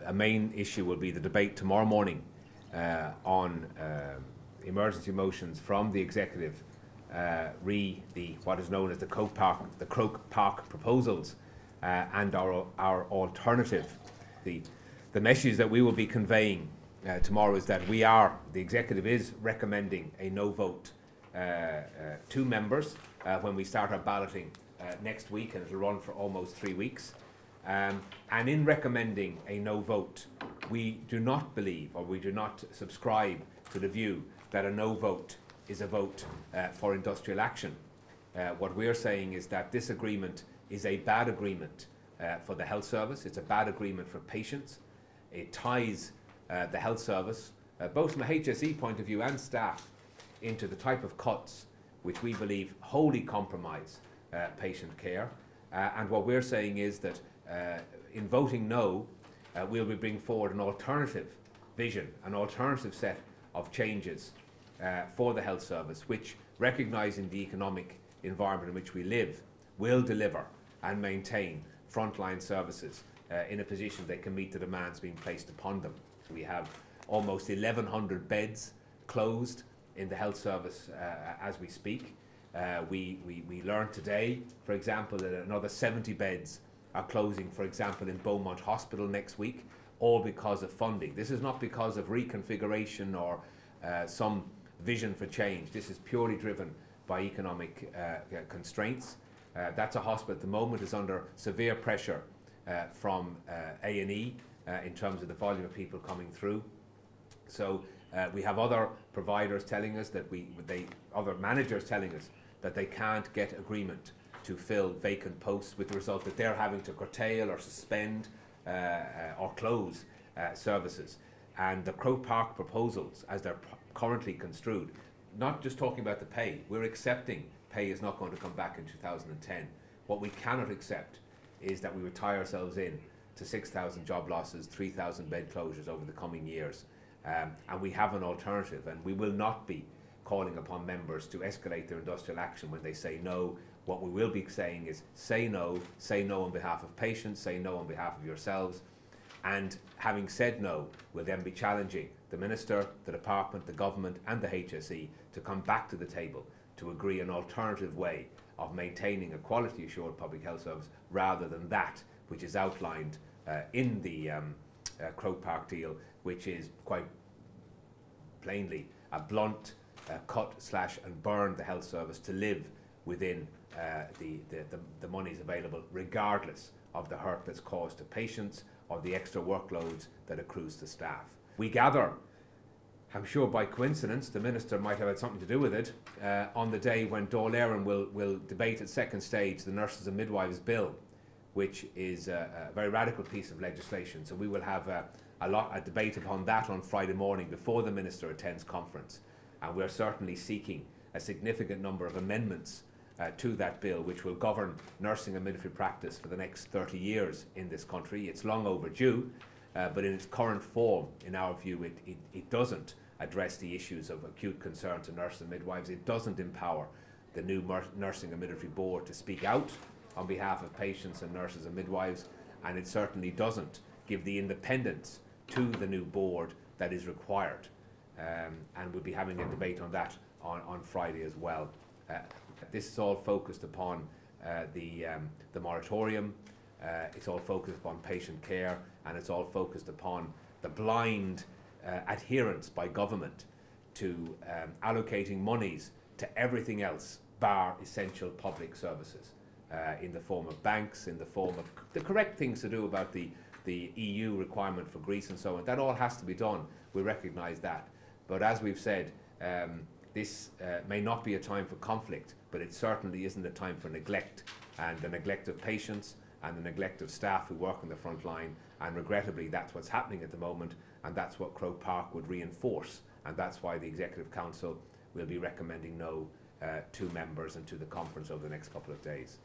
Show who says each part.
Speaker 1: a main issue will be the debate tomorrow morning on emergency motions from the executive what is known as the Croke Park proposals and our alternative. The message that we will be conveying tomorrow is that the executive is recommending a no vote. 2 members when we start our balloting next week, and it will run for almost 3 weeks. And in recommending a no vote, we do not believe, or we do not subscribe to the view that a no vote is a vote for industrial action. What we're saying is that this agreement is a bad agreement for the health service. It's a bad agreement for patients. It ties the health service, both from a HSE point of view and staff, into the type of cuts which we believe wholly compromise patient care. And what we're saying is that in voting no, we'll be bringing forward an alternative vision, an alternative set of changes for the health service, which, recognising the economic environment in which we live, will deliver and maintain frontline services in a position they can meet the demands being placed upon them. We have almost 1,100 beds closed in the health service as we speak. We learned today, for example, that another 70 beds are closing, for example, in Beaumont Hospital next week, all because of funding. This is not because of reconfiguration or some vision for change. This is purely driven by economic constraints. That's a hospital at the moment is under severe pressure from A&E in terms of the volume of people coming through. So we have other providers telling us that other managers telling us that they can't get agreement to fill vacant posts, with the result that they're having to curtail or suspend or close services. And the Croke Park proposals, as they're currently construed, not just talking about the pay, we're accepting pay is not going to come back in 2010. What we cannot accept is that we would tie ourselves in to 6,000 job losses, 3,000 bed closures over the coming years. And we have an alternative, and we will not be calling upon members to escalate their industrial action when they say no. What we will be saying is say no on behalf of patients, say no on behalf of yourselves. And having said no, we'll then be challenging the Minister, the Department, the Government and the HSE to come back to the table to agree an alternative way of maintaining a quality assured public health service, rather than that which is outlined in the Croke Park deal, which is quite plainly a blunt cut, slash and burn the health service to live within the monies available, regardless of the hurt that's caused to patients or the extra workloads that accrues to staff. We gather, I'm sure by coincidence, the Minister might have had something to do with it, on the day when Dáil Éireann will debate at second stage the Nurses and Midwives Bill, which is a very radical piece of legislation. So we will have a debate upon that on Friday morning before the Minister attends conference. And we're certainly seeking a significant number of amendments to that bill, which will govern nursing and midwifery practice for the next 30 years in this country. It's long overdue, but in its current form, in our view, it doesn't address the issues of acute concern to nurses and midwives. It doesn't empower the new Nursing and Midwifery Board to speak out on behalf of patients and nurses and midwives, and it certainly doesn't give the independence to the new board that is required. And we'll be having a debate on that on Friday as well. This is all focused upon the moratorium, it's all focused upon patient care, and it's all focused upon the blind adherence by government to allocating monies to everything else bar essential public services, in the form of banks, in the form of the correct things to do about the EU requirement for Greece and so on. That all has to be done. We recognise that. But as we've said, this may not be a time for conflict, but it certainly isn't a time for neglect, and the neglect of patients and the neglect of staff who work on the front line. And regrettably, that's what's happening at the moment, and that's what Croke Park would reinforce, and that's why the Executive Council will be recommending no to members and to the conference over the next couple of days.